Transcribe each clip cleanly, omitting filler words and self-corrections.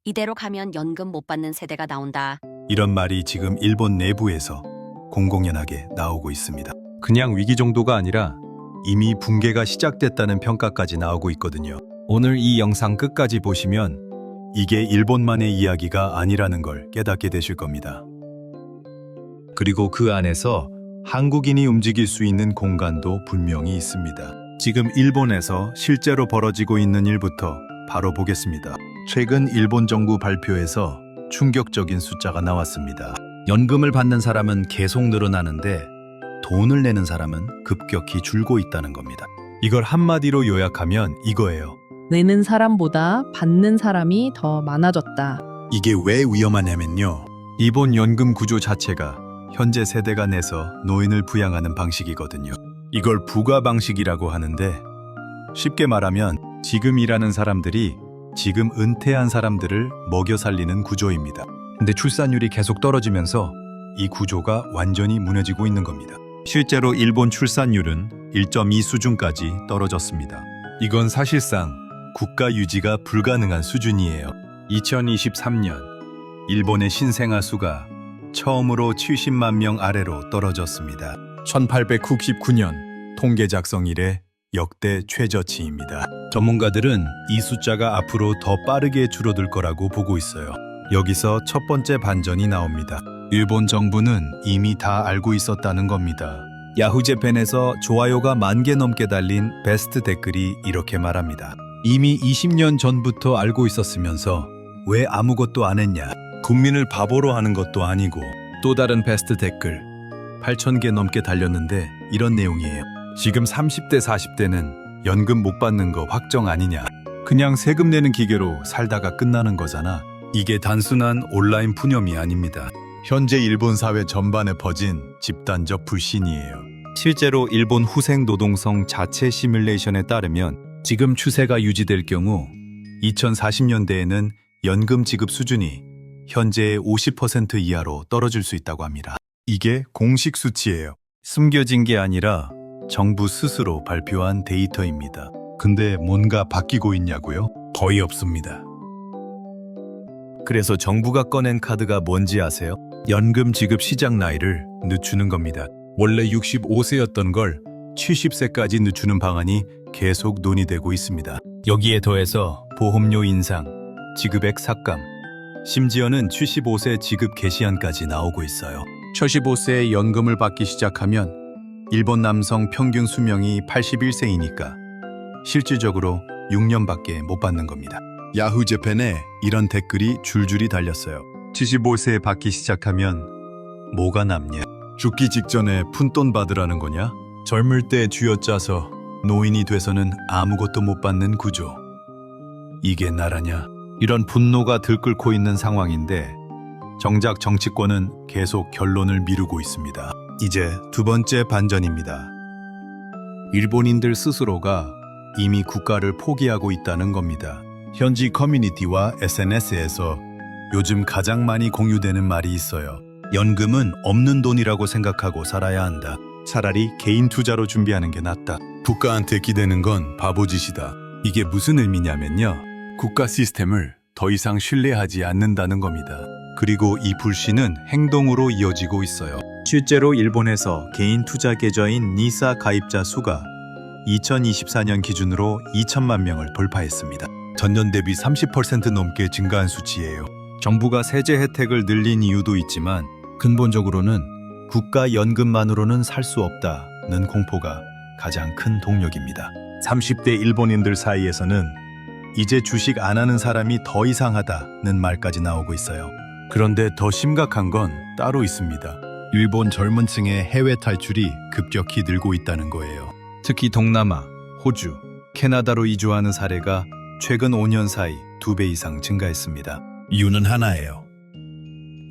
이대로 가면 연금 못 받는 세대가 나온다. 이런 말이 지금 일본 내부에서 공공연하게 나오고 있습니다. 그냥 위기 정도가 아니라 이미 붕괴가 시작됐다는 평가까지 나오고 있거든요. 오늘 이 영상 끝까지 보시면 이게 일본만의 이야기가 아니라는 걸 깨닫게 되실 겁니다. 그리고 그 안에서 한국인이 움직일 수 있는 공간도 분명히 있습니다. 지금 일본에서 실제로 벌어지고 있는 일부터 바로 보겠습니다. 최근 일본 정부 발표에서 충격적인 숫자가 나왔습니다. 연금을 받는 사람은 계속 늘어나는데 돈을 내는 사람은 급격히 줄고 있다는 겁니다. 이걸 한마디로 요약하면 이거예요. 내는 사람보다 받는 사람이 더 많아졌다. 이게 왜 위험하냐면요. 일본 연금 구조 자체가 현재 세대가 내서 노인을 부양하는 방식이거든요. 이걸 부가 방식이라고 하는데 쉽게 말하면 지금 일하는 사람들이 지금 은퇴한 사람들을 먹여 살리는 구조입니다. 근데 출산율이 계속 떨어지면서 이 구조가 완전히 무너지고 있는 겁니다. 실제로 일본 출산율은 1.2 수준까지 떨어졌습니다. 이건 사실상 국가 유지가 불가능한 수준이에요. 2023년 일본의 신생아 수가 처음으로 70만 명 아래로 떨어졌습니다. 1899년 통계 작성 이래 역대 최저치입니다. 전문가들은 이 숫자가 앞으로 더 빠르게 줄어들 거라고 보고 있어요. 여기서 첫 번째 반전이 나옵니다. 일본 정부는 이미 다 알고 있었다는 겁니다. 야후재팬에서 좋아요가 10,000개 넘게 달린 베스트 댓글이 이렇게 말합니다. 이미 20년 전부터 알고 있었으면서 왜 아무것도 안 했냐? 국민을 바보로 하는 것도 아니고. 또 다른 베스트 댓글 8,000개 넘게 달렸는데 이런 내용이에요. 지금 30대 40대는 연금 못 받는 거 확정 아니냐? 그냥 세금 내는 기계로 살다가 끝나는 거잖아. 이게 단순한 온라인 푸념이 아닙니다. 현재 일본 사회 전반에 퍼진 집단적 불신이에요. 실제로 일본 후생 노동성 자체 시뮬레이션에 따르면 지금 추세가 유지될 경우 2040년대에는 연금 지급 수준이 현재의 50% 이하로 떨어질 수 있다고 합니다. 이게 공식 수치예요. 숨겨진 게 아니라 정부 스스로 발표한 데이터입니다. 근데 뭔가 바뀌고 있냐고요? 거의 없습니다. 그래서 정부가 꺼낸 카드가 뭔지 아세요? 연금 지급 시작 나이를 늦추는 겁니다. 원래 65세였던 걸 70세까지 늦추는 방안이 계속 논의되고 있습니다. 여기에 더해서 보험료 인상, 지급액 삭감, 심지어는 75세 지급 개시안까지 나오고 있어요. 75세에 연금을 받기 시작하면 일본 남성 평균 수명이 81세이니까 실질적으로 6년밖에 못 받는 겁니다. 야후재팬에 이런 댓글이 줄줄이 달렸어요. 75세에 받기 시작하면 뭐가 남냐? 죽기 직전에 푼돈 받으라는 거냐? 젊을 때 쥐어짜서 노인이 돼서는 아무것도 못 받는 구조. 이게 나라냐? 이런 분노가 들끓고 있는 상황인데 정작 정치권은 계속 결론을 미루고 있습니다. 이제 두 번째 반전입니다. 일본인들 스스로가 이미 국가를 포기하고 있다는 겁니다. 현지 커뮤니티와 SNS에서 요즘 가장 많이 공유되는 말이 있어요. 연금은 없는 돈이라고 생각하고 살아야 한다. 차라리 개인 투자로 준비하는 게 낫다. 국가한테 기대는 건 바보짓이다. 이게 무슨 의미냐면요. 국가 시스템을 더 이상 신뢰하지 않는다는 겁니다. 그리고 이 불신은 행동으로 이어지고 있어요. 실제로 일본에서 개인 투자 계좌인 니사 가입자 수가 2024년 기준으로 2천만 명을 돌파했습니다. 전년 대비 30% 넘게 증가한 수치예요. 정부가 세제 혜택을 늘린 이유도 있지만 근본적으로는 국가 연금만으로는 살 수 없다는 공포가 가장 큰 동력입니다. 30대 일본인들 사이에서는 이제 주식 안 하는 사람이 더 이상하다는 말까지 나오고 있어요. 그런데 더 심각한 건 따로 있습니다. 일본 젊은 층의 해외 탈출이 급격히 늘고 있다는 거예요. 특히 동남아, 호주, 캐나다로 이주하는 사례가 최근 5년 사이 2배 이상 증가했습니다. 이유는 하나예요.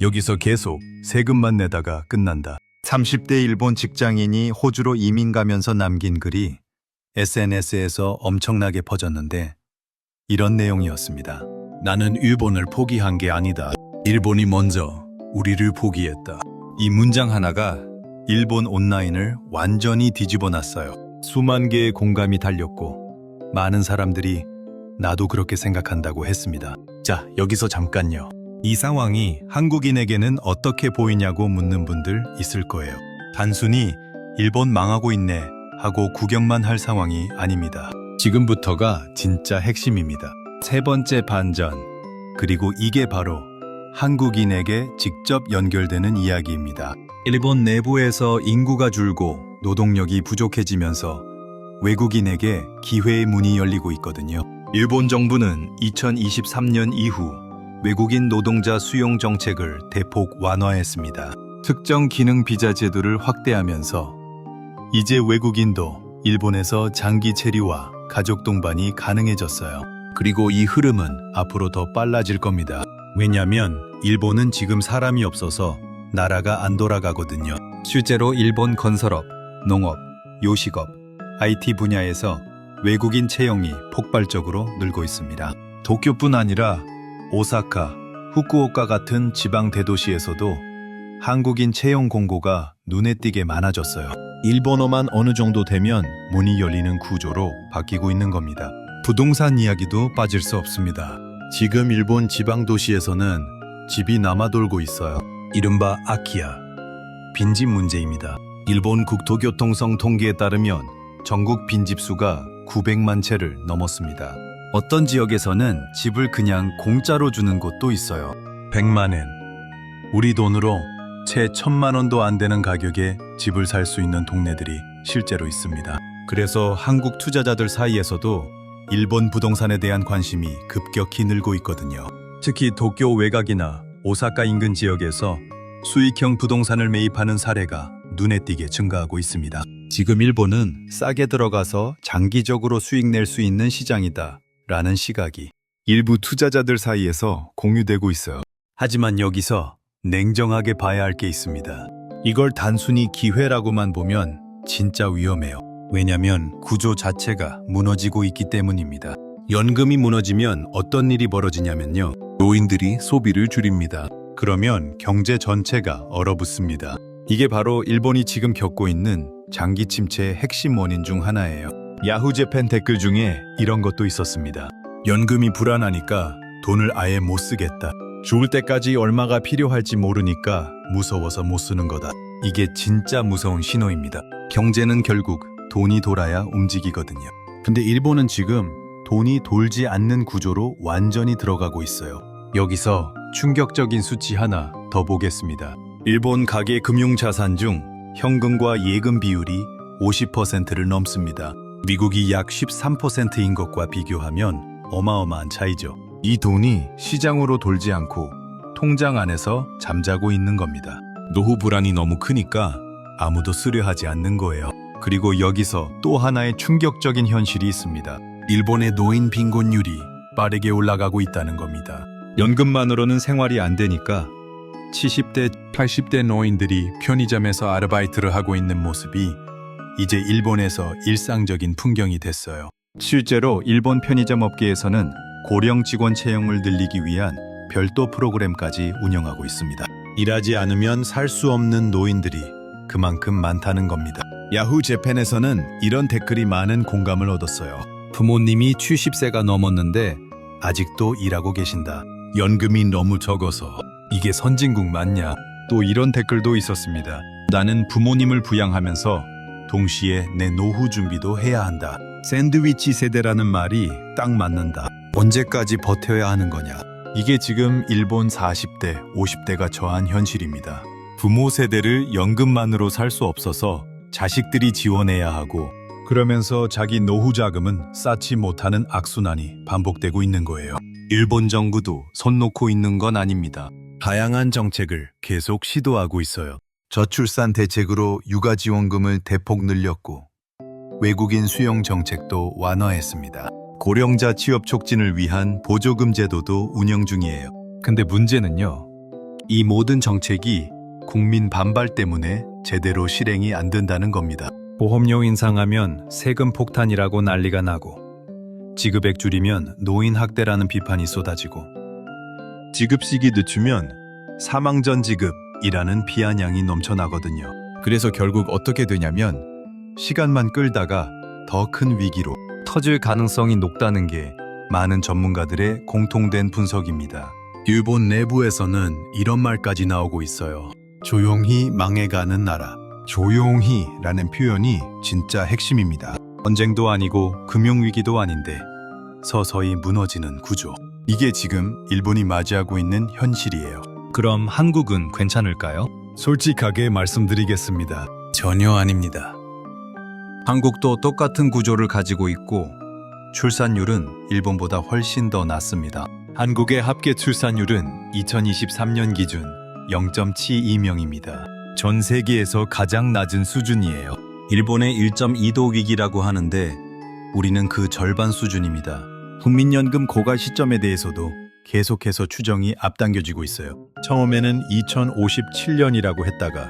여기서 계속 세금만 내다가 끝난다. 30대 일본 직장인이 호주로 이민 가면서 남긴 글이 SNS에서 엄청나게 퍼졌는데 이런 내용이었습니다. 나는 일본을 포기한 게 아니다. 일본이 먼저 우리를 포기했다. 이 문장 하나가 일본 온라인을 완전히 뒤집어 놨어요. 수만 개의 공감이 달렸고 많은 사람들이 나도 그렇게 생각한다고 했습니다. 자, 여기서 잠깐요. 이 상황이 한국인에게는 어떻게 보이냐고 묻는 분들 있을 거예요. 단순히 일본 망하고 있네 하고 구경만 할 상황이 아닙니다. 지금부터가 진짜 핵심입니다. 세 번째 반전. 그리고 이게 바로 한국인에게 직접 연결되는 이야기입니다. 일본 내부에서 인구가 줄고 노동력이 부족해지면서 외국인에게 기회의 문이 열리고 있거든요. 일본 정부는 2023년 이후 외국인 노동자 수용 정책을 대폭 완화했습니다. 특정 기능 비자 제도를 확대하면서 이제 외국인도 일본에서 장기 체류와 가족 동반이 가능해졌어요. 그리고 이 흐름은 앞으로 더 빨라질 겁니다. 왜냐면 일본은 지금 사람이 없어서 나라가 안 돌아가거든요. 실제로 일본 건설업, 농업, 요식업, IT 분야에서 외국인 채용이 폭발적으로 늘고 있습니다. 도쿄뿐 아니라 오사카, 후쿠오카 같은 지방 대도시에서도 한국인 채용 공고가 눈에 띄게 많아졌어요. 일본어만 어느 정도 되면 문이 열리는 구조로 바뀌고 있는 겁니다. 부동산 이야기도 빠질 수 없습니다. 지금 일본 지방 도시에서는 집이 남아돌고 있어요. 이른바 아키야, 빈집 문제입니다. 일본 국토교통성 통계에 따르면 전국 빈집수가 900만 채를 넘었습니다. 어떤 지역에서는 집을 그냥 공짜로 주는 곳도 있어요. 100만 엔, 우리 돈으로 채 1000만 원도 안 되는 가격에 집을 살 수 있는 동네들이 실제로 있습니다. 그래서 한국 투자자들 사이에서도 일본 부동산에 대한 관심이 급격히 늘고 있거든요. 특히 도쿄 외곽이나 오사카 인근 지역에서 수익형 부동산을 매입하는 사례가 눈에 띄게 증가하고 있습니다. 지금 일본은 싸게 들어가서 장기적으로 수익 낼 수 있는 시장이다 라는 시각이 일부 투자자들 사이에서 공유되고 있어요. 하지만 여기서 냉정하게 봐야 할 게 있습니다. 이걸 단순히 기회라고만 보면 진짜 위험해요. 왜냐면 구조 자체가 무너지고 있기 때문입니다. 연금이 무너지면 어떤 일이 벌어지냐면요. 노인들이 소비를 줄입니다. 그러면 경제 전체가 얼어붙습니다. 이게 바로 일본이 지금 겪고 있는 장기 침체의 핵심 원인 중 하나예요. 야후 재팬 댓글 중에 이런 것도 있었습니다. 연금이 불안하니까 돈을 아예 못 쓰겠다. 죽을 때까지 얼마가 필요할지 모르니까 무서워서 못 쓰는 거다. 이게 진짜 무서운 신호입니다. 경제는 결국 돈이 돌아야 움직이거든요. 근데 일본은 지금 돈이 돌지 않는 구조로 완전히 들어가고 있어요. 여기서 충격적인 수치 하나 더 보겠습니다. 일본 가계 금융자산 중 현금과 예금 비율이 50%를 넘습니다. 미국이 약 13%인 것과 비교하면 어마어마한 차이죠. 이 돈이 시장으로 돌지 않고 통장 안에서 잠자고 있는 겁니다. 노후 불안이 너무 크니까 아무도 쓰려 하지 않는 거예요. 그리고 여기서 또 하나의 충격적인 현실이 있습니다. 일본의 노인 빈곤율이 빠르게 올라가고 있다는 겁니다. 연금만으로는 생활이 안 되니까 70대, 80대 노인들이 편의점에서 아르바이트를 하고 있는 모습이 이제 일본에서 일상적인 풍경이 됐어요. 실제로 일본 편의점 업계에서는 고령 직원 채용을 늘리기 위한 별도 프로그램까지 운영하고 있습니다. 일하지 않으면 살 수 없는 노인들이 그만큼 많다는 겁니다. 야후 재팬에서는 이런 댓글이 많은 공감을 얻었어요. 부모님이 70세가 넘었는데 아직도 일하고 계신다. 연금이 너무 적어서 이게 선진국 맞냐? 또 이런 댓글도 있었습니다. 나는 부모님을 부양하면서 동시에 내 노후 준비도 해야 한다. 샌드위치 세대라는 말이 딱 맞는다. 언제까지 버텨야 하는 거냐? 이게 지금 일본 40대, 50대가 처한 현실입니다. 부모 세대를 연금만으로 살 수 없어서 자식들이 지원해야 하고 그러면서 자기 노후 자금은 쌓지 못하는 악순환이 반복되고 있는 거예요. 일본 정부도 손 놓고 있는 건 아닙니다. 다양한 정책을 계속 시도하고 있어요. 저출산 대책으로 육아지원금을 대폭 늘렸고 외국인 수용 정책도 완화했습니다. 고령자 취업 촉진을 위한 보조금 제도도 운영 중이에요. 근데 문제는요. 이 모든 정책이 국민 반발 때문에 제대로 실행이 안 된다는 겁니다. 보험료 인상하면 세금 폭탄이라고 난리가 나고 지급액 줄이면 노인 학대라는 비판이 쏟아지고 지급시기 늦추면 사망 전 지급이라는 비아냥이 넘쳐나거든요. 그래서 결국 어떻게 되냐면 시간만 끌다가 더 큰 위기로 터질 가능성이 높다는 게 많은 전문가들의 공통된 분석입니다. 일본 내부에서는 이런 말까지 나오고 있어요. 조용히 망해가는 나라. 조용히라는 표현이 진짜 핵심입니다. 전쟁도 아니고 금융위기도 아닌데 서서히 무너지는 구조. 이게 지금 일본이 맞이하고 있는 현실이에요. 그럼 한국은 괜찮을까요? 솔직하게 말씀드리겠습니다. 전혀 아닙니다. 한국도 똑같은 구조를 가지고 있고 출산율은 일본보다 훨씬 더 낮습니다. 한국의 합계 출산율은 2023년 기준 0.72명입니다. 전 세계에서 가장 낮은 수준이에요. 일본의 1.2도 위기라고 하는데 우리는 그 절반 수준입니다. 국민연금 고갈 시점에 대해서도 계속해서 추정이 앞당겨지고 있어요. 처음에는 2057년이라고 했다가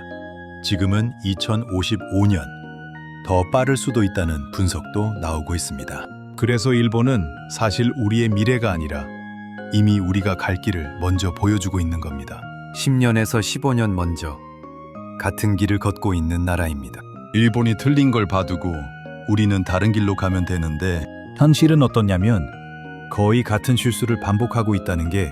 지금은 2055년, 더 빠를 수도 있다는 분석도 나오고 있습니다. 그래서 일본은 사실 우리의 미래가 아니라 이미 우리가 갈 길을 먼저 보여주고 있는 겁니다. 10년에서 15년 먼저 같은 길을 걷고 있는 나라입니다. 일본이 틀린 걸 봐두고 우리는 다른 길로 가면 되는데 현실은 어떠냐면 거의 같은 실수를 반복하고 있다는 게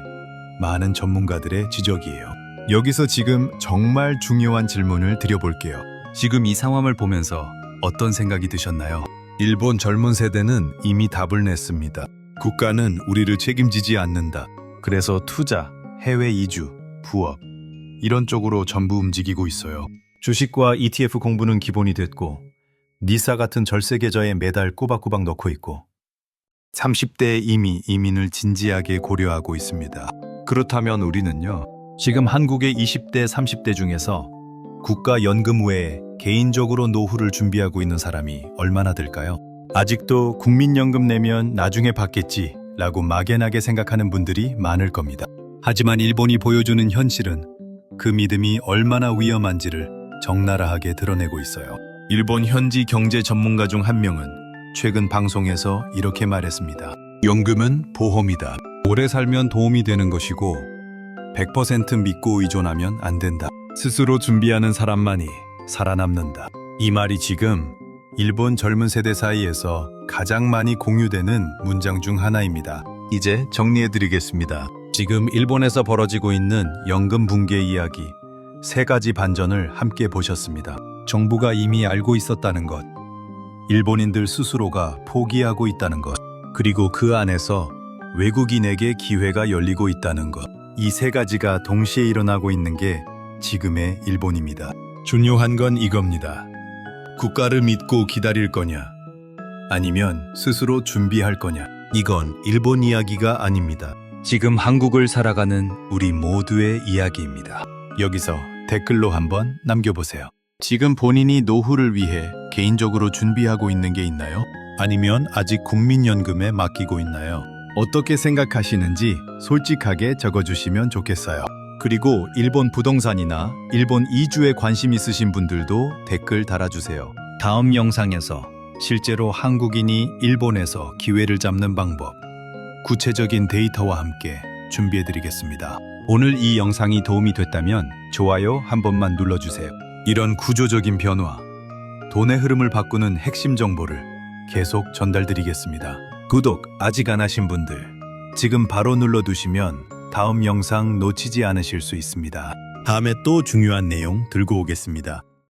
많은 전문가들의 지적이에요. 여기서 지금 정말 중요한 질문을 드려볼게요. 지금 이 상황을 보면서 어떤 생각이 드셨나요? 일본 젊은 세대는 이미 답을 냈습니다. 국가는 우리를 책임지지 않는다. 그래서 투자, 해외 이주, 부업 이런 쪽으로 전부 움직이고 있어요. 주식과 ETF 공부는 기본이 됐고 니사 같은 절세 계좌에 매달 꼬박꼬박 넣고 있고 30대에 이미 이민을 진지하게 고려하고 있습니다. 그렇다면 우리는요. 지금 한국의 20대, 30대 중에서 국가연금 외에 개인적으로 노후를 준비하고 있는 사람이 얼마나 될까요? 아직도 국민연금 내면 나중에 받겠지 라고 막연하게 생각하는 분들이 많을 겁니다. 하지만 일본이 보여주는 현실은 그 믿음이 얼마나 위험한지를 적나라하게 드러내고 있어요. 일본 현지 경제 전문가 중 한 명은 최근 방송에서 이렇게 말했습니다. 연금은 보험이다. 오래 살면 도움이 되는 것이고 100% 믿고 의존하면 안 된다. 스스로 준비하는 사람만이 살아남는다. 이 말이 지금 일본 젊은 세대 사이에서 가장 많이 공유되는 문장 중 하나입니다. 이제 정리해드리겠습니다. 지금 일본에서 벌어지고 있는 연금 붕괴 이야기 3가지 반전을 함께 보셨습니다. 정부가 이미 알고 있었다는 것, 일본인들 스스로가 포기하고 있다는 것, 그리고 그 안에서 외국인에게 기회가 열리고 있다는 것. 이 3가지가 동시에 일어나고 있는 게 지금의 일본입니다. 중요한 건 이겁니다. 국가를 믿고 기다릴 거냐, 아니면 스스로 준비할 거냐. 이건 일본 이야기가 아닙니다. 지금 한국을 살아가는 우리 모두의 이야기입니다. 여기서 댓글로 한번 남겨보세요. 지금 본인이 노후를 위해 개인적으로 준비하고 있는 게 있나요? 아니면 아직 국민연금에 맡기고 있나요? 어떻게 생각하시는지 솔직하게 적어주시면 좋겠어요. 그리고 일본 부동산이나 일본 이주에 관심 있으신 분들도 댓글 달아주세요. 다음 영상에서 실제로 한국인이 일본에서 기회를 잡는 방법, 구체적인 데이터와 함께 준비해드리겠습니다. 오늘 이 영상이 도움이 됐다면 좋아요 한 번만 눌러주세요. 이런 구조적인 변화, 돈의 흐름을 바꾸는 핵심 정보를 계속 전달드리겠습니다. 구독 아직 안 하신 분들 지금 바로 눌러두시면 다음 영상 놓치지 않으실 수 있습니다. 다음에 또 중요한 내용 들고 오겠습니다.